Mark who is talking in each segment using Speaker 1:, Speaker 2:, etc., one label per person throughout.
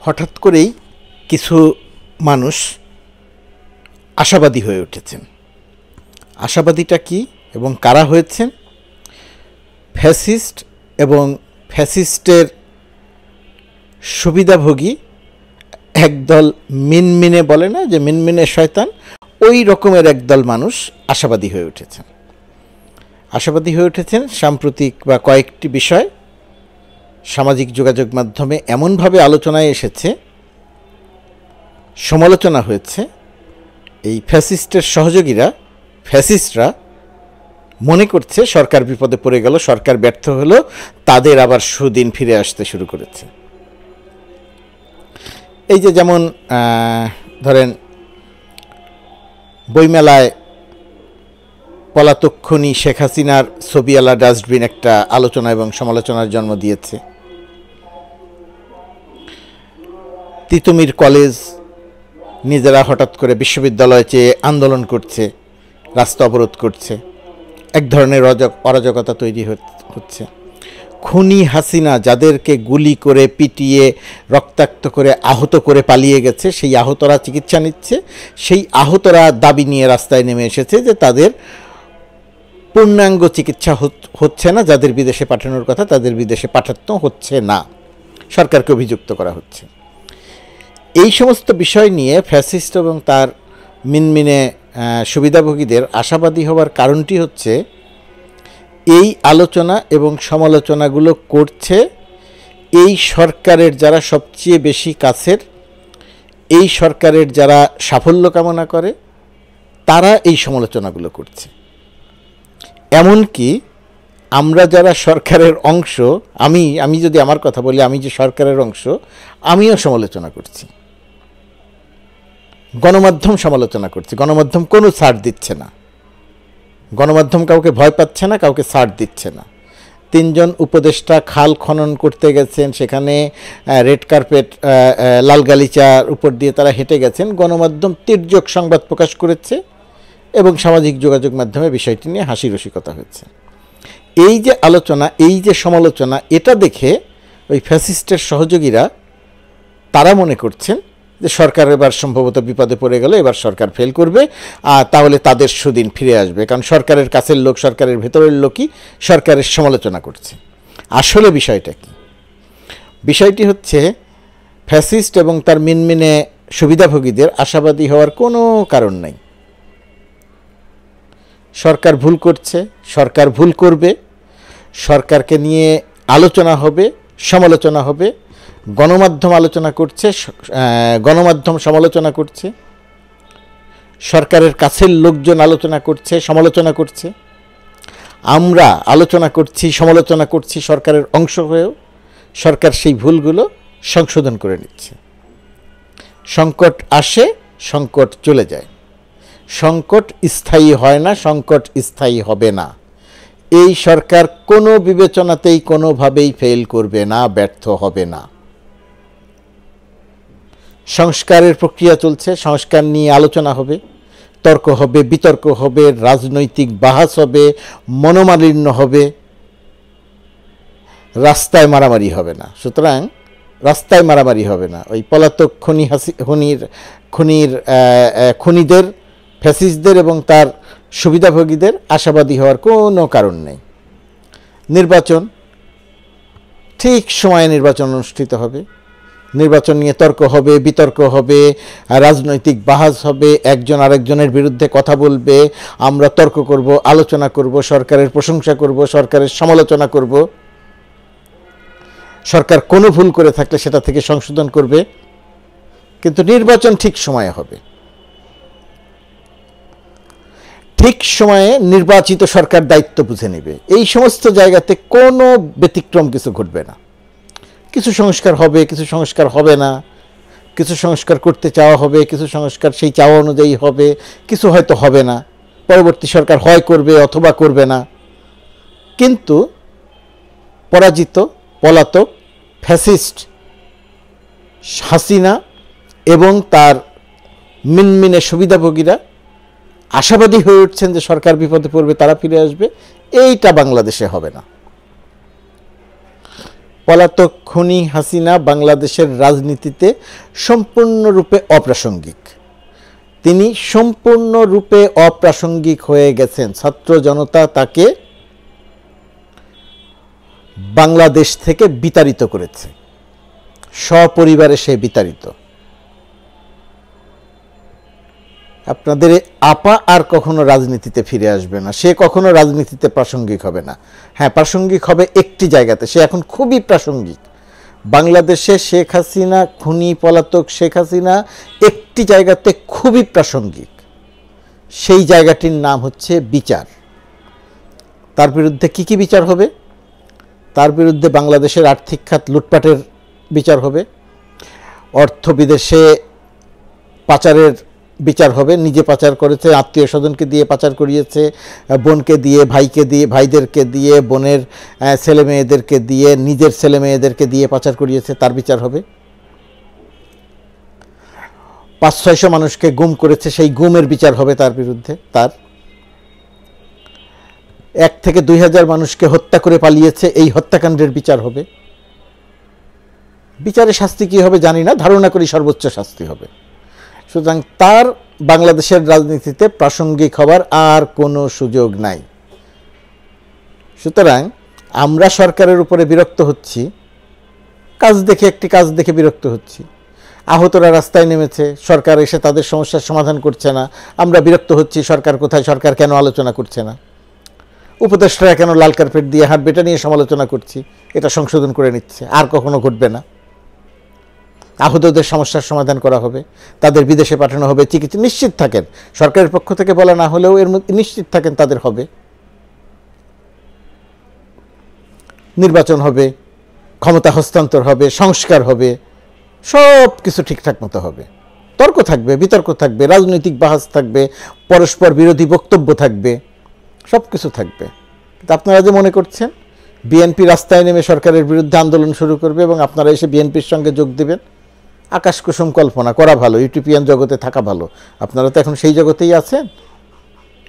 Speaker 1: হঠাৎ করেই কিছু মানুষ আশাবাদী হয়ে উঠেছেন। আশাবাদীটা কি এবং কারা হয়েছেন? ফ্যাসিস্ট এবং ফ্যাসিস্টের সুবিধাভোগী একদল মিনমিনে, বলে না যে মিনমিনে শয়তান, ওই রকমের একদল মানুষ আশাবাদী হয়ে উঠেছেন। আশাবাদী হয়ে উঠেছেন সাম্প্রতিক বা কয়েকটি বিষয় সামাজিক যোগাযোগ মাধ্যমে এমনভাবে আলোচনায় এসেছে, সমালোচনা হয়েছে। এই ফ্যাসিস্টের সহযোগীরা, ফ্যাসিস্টরা মনে করছে সরকার বিপদে পড়ে গেল, সরকার ব্যর্থ হলো, তাদের আবার সুদিন ফিরে আসতে শুরু করেছে। এই যে যেমন ধরেন বইমেলায় পলাতক খুনি শেখ হাসিনার ছবিওয়ালা ডাস্টবিন একটা আলোচনা এবং সমালোচনার জন্ম দিয়েছে। তিতুমির কলেজ নিজেরা হঠাৎ করে বিশ্ববিদ্যালয়ে চেয়ে আন্দোলন করছে, রাস্তা অবরোধ করছে, এক ধরনের অরাজকতা তৈরি হচ্ছে। খুনি হাসিনা যাদেরকে গুলি করে পিটিয়ে রক্তাক্ত করে আহত করে পালিয়ে গেছে, সেই আহতরা চিকিৎসা নিচ্ছে। সেই আহতরা দাবি নিয়ে রাস্তায় নেমে এসেছে যে তাদের পূর্ণাঙ্গ চিকিৎসা হচ্ছে না, যাদের বিদেশে পাঠানোর কথা তাদের বিদেশে পাঠানো হচ্ছে না, সরকারকে অভিযুক্ত করা হচ্ছে। এই সমস্ত বিষয় নিয়ে ফ্যাসিস্ট এবং তার মিনমিনে সুবিধাভোগীদের আশাবাদী হওয়ার কারণটি হচ্ছে এই আলোচনা এবং সমালোচনাগুলো করছে এই সরকারের যারা সবচেয়ে বেশি কাছের, এই সরকারের যারা সাফল্য কামনা করে, তারা এই সমালোচনাগুলো করছে। এমনকি আমরা যারা সরকারের অংশ, আমি যদি আমার কথা বলি, আমি যে সরকারের অংশ, আমিও সমালোচনা করছি, গণমাধ্যম সমালোচনা করছে। গণমাধ্যম কোনো ছাড় দিচ্ছে না, গণমাধ্যম কাউকে ভয় পাচ্ছে না, কাউকে ছাড় দিচ্ছে না। 3 জন উপদেষ্টা খাল খনন করতে গেছেন, সেখানে রেড কার্পেট, লাল গালিচার উপর দিয়ে তারা হেঁটে গেছেন। গণমাধ্যম তির্যক সংবাদ প্রকাশ করেছে এবং সামাজিক যোগাযোগ মাধ্যমে বিষয়টি নিয়ে হাসি রসিকতা হয়েছে। এই যে আলোচনা, এই যে সমালোচনা, এটা দেখে ওই ফ্যাসিস্টের সহযোগীরা তারা মনে করছেন যে সরকার এবার সম্ভবত বিপদে পড়ে গেল, এবার সরকার ফেল করবে, তাহলে তাদের সুদিন ফিরে আসবে, কারণ সরকারের কাছের লোক, সরকারের ভেতরের লোকই সরকারের সমালোচনা করছে। আসলে বিষয়টা কি? বিষয়টি হচ্ছে ফ্যাসিস্ট এবং তার মিনমিনে সুবিধাভোগীদের আশাবাদী হওয়ার কোনো কারণ নাই। সরকার ভুল করছে, সরকার ভুল করবে, সরকারকে নিয়ে আলোচনা হবে, সমালোচনা হবে, গণমাধ্যম আলোচনা করছে, গণমাধ্যম সমালোচনা করছে, সরকারের কাছের লোকজন আলোচনা করছে, সমালোচনা করছে, আমরা আলোচনা করছি, সমালোচনা করছি সরকারের অংশ হয়েও। সরকার সেই ভুলগুলো সংশোধন করে নিচ্ছে। সংকট আসে, সংকট চলে যায়, সংকট স্থায়ী হয় না, সংকট স্থায়ী হবে না। এই সরকার কোনো বিবেচনাতেই কোনোভাবেই ফেল করবে না, ব্যর্থ হবে না। সংস্কারের প্রক্রিয়া চলছে, সংস্কার নিয়ে আলোচনা হবে, তর্ক হবে, বিতর্ক হবে, রাজনৈতিক বাহাস হবে, মনোমালিন্য হবে, রাস্তায় মারামারি হবে না। সুতরাং রাস্তায় মারামারি হবে না। ওই পলাতক খুনিদের, ফ্যাসিস্টদের এবং তার সুবিধাভোগীদের আশাবাদী হওয়ার কোনো কারণ নেই। নির্বাচন, ঠিক সময়ে নির্বাচন অনুষ্ঠিত হবে, নির্বাচন নিয়ে তর্ক হবে, বিতর্ক হবে, রাজনৈতিক বাহাস হবে, একজন আরেকজনের বিরুদ্ধে কথা বলবে, আমরা তর্ক করব, আলোচনা করব, সরকারের প্রশংসা করব, সরকারের সমালোচনা করব, সরকার কোনো ভুল করে থাকলে সেটা থেকে সংশোধন করবে। কিন্তু নির্বাচন ঠিক সময়ে হবে, ঠিক সময়ে নির্বাচিত সরকার দায়িত্ব বুঝে নেবে। এই সমস্ত জায়গাতে কোনো ব্যতিক্রম কিছু ঘটবে না। কিছু সংস্কার হবে, কিছু সংস্কার হবে না, কিছু সংস্কার করতে চাওয়া হবে, কিছু সংস্কার সেই চাওয়া অনুযায়ী হবে, কিছু হয়তো হবে না, পরবর্তী সরকার হয় করবে অথবা করবে না। কিন্তু পরাজিত পলাতক ফ্যাসিস্ট হাসিনা এবং তার মিনমিনে সুবিধাভোগীরা আশাবাদী হয়ে উঠছেন যে সরকার বিপদে পড়বে, তারা ফিরে আসবে। এইটা বাংলাদেশে হবে না। পলাতক খুনি হাসিনা বাংলাদেশের রাজনীতিতে সম্পূর্ণরূপে অপ্রাসঙ্গিক। তিনি সম্পূর্ণরূপে অপ্রাসঙ্গিক হয়ে গেছেন। ছাত্র জনতা তাকে বাংলাদেশ থেকে বিতাড়িত করেছে, সপরিবারে সে বিতাড়িত। আপনাদের আপা আর কখনো রাজনীতিতে ফিরে আসবে না, সে কখনো রাজনীতিতে প্রাসঙ্গিক হবে না। হ্যাঁ, প্রাসঙ্গিক হবে একটি জায়গাতে, সে এখন খুবই প্রাসঙ্গিক। বাংলাদেশে শেখ হাসিনা, খুনি পলাতক শেখ হাসিনা একটি জায়গাতে খুবই প্রাসঙ্গিক, সেই জায়গাটির নাম হচ্ছে বিচার। তার বিরুদ্ধে কি কি বিচার হবে? তার বিরুদ্ধে বাংলাদেশের আর্থিক খাত লুটপাটের বিচার হবে, অর্থ বিদেশে পাচারের বিচার হবে। নিজে পাচার করেছে, আত্মীয় স্বজনকে দিয়ে পাচার করিয়েছে, বোনকে দিয়ে, ভাইকে দিয়ে, ভাইদেরকে দিয়ে, বোনের ছেলে মেয়েদেরকে দিয়ে, নিজের ছেলে মেয়েদেরকে দিয়ে পাচার করিয়েছে, তার বিচার হবে। 500-600 মানুষকে গুম করেছে, সেই গুমের বিচার হবে তার বিরুদ্ধে। তার 1 থেকে 2000 মানুষকে হত্যা করে পালিয়েছে, এই হত্যাকাণ্ডের বিচার হবে। বিচারে শাস্তি কী হবে জানি না, ধারণা করি সর্বোচ্চ শাস্তি হবে। সুতরাং তার বাংলাদেশের রাজনীতিতে প্রাসঙ্গিক হবার আর কোনো সুযোগ নাই। সুতরাং আমরা সরকারের উপরে বিরক্ত হচ্ছি, একটি কাজ দেখে বিরক্ত হচ্ছি। আহতরা রাস্তায় নেমেছে, সরকার এসে তাদের সমস্যার সমাধান করছে না, আমরা বিরক্ত হচ্ছি। সরকার কোথায়? সরকার কেন আলোচনা করছে না? উপদেষ্টারা কেন লাল কার্পেট দিয়ে হাঁটবে? এটা নিয়ে সমালোচনা করছি, এটা সংশোধন করে নিচ্ছে, আর কখনো ঘটবে না। আহতদের সমস্যার সমাধান করা হবে, তাদের বিদেশে পাঠানো হবে, চিকিৎসা নিশ্চিত থাকেন, সরকারের পক্ষ থেকে বলা না হলেও এর মধ্যে নিশ্চিত থাকেন তাদের হবে। নির্বাচন হবে, ক্ষমতা হস্তান্তর হবে, সংস্কার হবে, সব কিছু ঠিকঠাক মতো হবে। তর্ক থাকবে, বিতর্ক থাকবে, রাজনৈতিক বাহাস থাকবে, পরস্পর বিরোধী বক্তব্য থাকবে, সব কিছু থাকবে। কিন্তু আপনারা যে মনে করছেন বিএনপি রাস্তায় নেমে সরকারের বিরুদ্ধে আন্দোলন শুরু করবে এবং আপনারা এসে বিএনপির সঙ্গে যোগ দেবেন, আকাশ কুসুম কল্পনা করা ভালো, ইউটোপিয়ান জগতে থাকা ভালো। আপনারা তো এখন সেই জগতেই আছেন।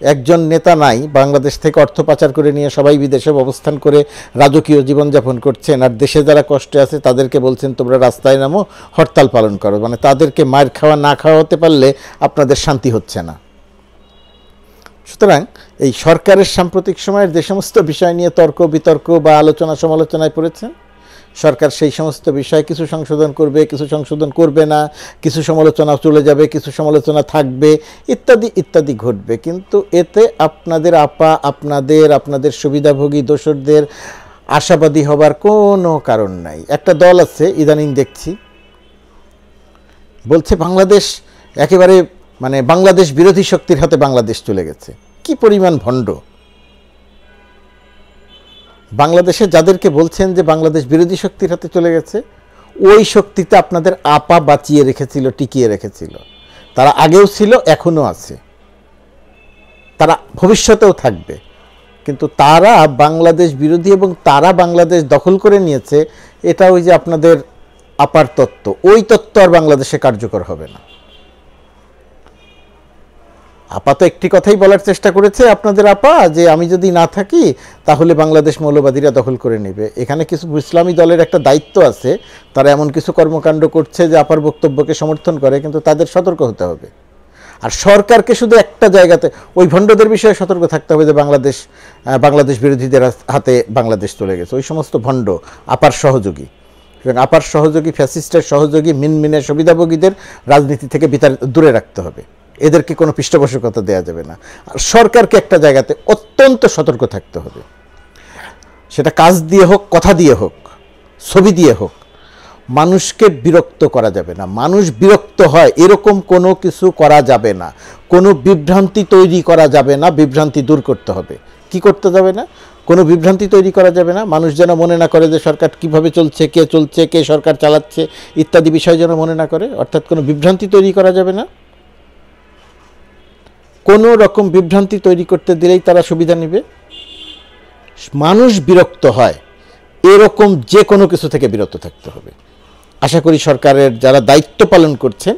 Speaker 1: একজন নেতা নাই, বাংলাদেশ থেকে অর্থ পাচার করে নিয়ে সবাই বিদেশে অবস্থান করে রাজকীয় জীবনযাপন করছেন, আর দেশে যারা কষ্টে আছে তাদেরকে বলছেন তোমরা রাস্তায় নামো, হরতাল পালন করো। মানে তাদেরকে মার খাওয়া না খাওয়াতে পারলে আপনাদের শান্তি হচ্ছে না। সুতরাং এই সরকারের সাম্প্রতিক সময়ের যে সমস্ত বিষয় নিয়ে তর্ক বিতর্ক বা আলোচনা সমালোচনায় পড়েছেন, সরকার সেই সমস্ত বিষয় কিছু সংশোধন করবে, কিছু সংশোধন করবে না, কিছু সমালোচনা চলে যাবে, কিছু সমালোচনা থাকবে, ইত্যাদি ইত্যাদি ঘটবে। কিন্তু এতে আপনাদের আপা, আপনাদের সুবিধাভোগী দোসরদের আশাবাদী হবার কোনো কারণ নাই। একটা দল আছে ইদানিং দেখছি, বলছে বাংলাদেশ একেবারে মানে বাংলাদেশ বিরোধী শক্তির হাতে বাংলাদেশ চলে গেছে। কি পরিমাণ ভণ্ড! বাংলাদেশে যাদেরকে বলছেন যে বাংলাদেশ বিরোধী শক্তির হাতে চলে গেছে, ওই শক্তিতে আপনাদের আপা বাঁচিয়ে রেখেছিল, টিকিয়ে রেখেছিল। তারা আগেও ছিল, এখনও আছে, তারা ভবিষ্যতেও থাকবে। কিন্তু তারা বাংলাদেশ বিরোধী এবং তারা বাংলাদেশ দখল করে নিয়েছে, এটা ওই যে আপনাদের আপার তত্ত্ব, ওই তত্ত্ব আর বাংলাদেশে কার্যকর হবে না। আপা তো একটি কথাই বলার চেষ্টা করেছে, আপনাদের আপা, যে আমি যদি না থাকি তাহলে বাংলাদেশ মৌলবাদীরা দখল করে নেবে। এখানে কিছু ইসলামী দলের একটা দায়িত্ব আছে, তারা এমন কিছু কর্মকাণ্ড করছে যে আপার বক্তব্যকে সমর্থন করে, কিন্তু তাদের সতর্ক হতে হবে। আর সরকারকে শুধু একটা জায়গাতে, ওই ভণ্ডদের বিষয়ে সতর্ক থাকতে হবে যে বাংলাদেশ বিরোধীদের হাতে বাংলাদেশ চলে গেছে। ওই সমস্ত ভণ্ড আপার সহযোগী এবং আপার সহযোগী ফ্যাসিস্টের সহযোগী মিনমিনের সুবিধাভোগীদের রাজনীতি থেকে দূরে রাখতে হবে, এদেরকে কোনো পৃষ্ঠপোষকতা দেওয়া যাবে না। আর সরকারকে একটা জায়গাতে অত্যন্ত সতর্ক থাকতে হবে, সেটা কাজ দিয়ে হোক, কথা দিয়ে হোক, ছবি দিয়ে হোক। মানুষকে বিরক্ত করা যাবে না, মানুষ বিরক্ত হয় এরকম কোনো কিছু করা যাবে না, কোনো বিভ্রান্তি তৈরি করা যাবে না। বিভ্রান্তি দূর করতে হবে। কি করতে যাবে না? কোনো বিভ্রান্তি তৈরি করা যাবে না। মানুষ যেন মনে না করে যে সরকার কিভাবে চলছে, কে সরকার চালাচ্ছে ইত্যাদি বিষয় যেন মনে না করে, অর্থাৎ কোনো বিভ্রান্তি তৈরি করা যাবে না। কোনো রকম বিভ্রান্তি তৈরি করতে দিলেই তারা সুবিধা নেবে। মানুষ বিরক্ত হয় এরকম যে কোনো কিছু থেকে বিরত থাকতে হবে। আশা করি সরকারের যারা দায়িত্ব পালন করছেন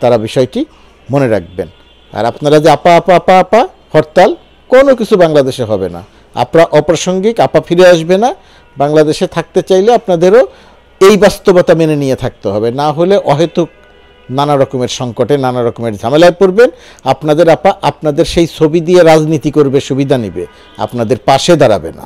Speaker 1: তারা বিষয়টি মনে রাখবেন। আর আপনারা যে আপা হরতাল, কোনো কিছু বাংলাদেশে হবে না। আপনারা অপ্রাসঙ্গিক, আপা ফিরে আসবে না, বাংলাদেশে থাকতে চাইলে আপনাদেরও এই বাস্তবতা মেনে নিয়ে থাকতে হবে, না হলে অহেতুক নানা রকমের সংকটে নানা রকমের ঝামেলায় পড়বেন। আপনাদের আপা আপনাদের সেই ছবি দিয়ে রাজনীতি করবে, সুবিধা নেবে, আপনাদের পাশে দাঁড়াবে না।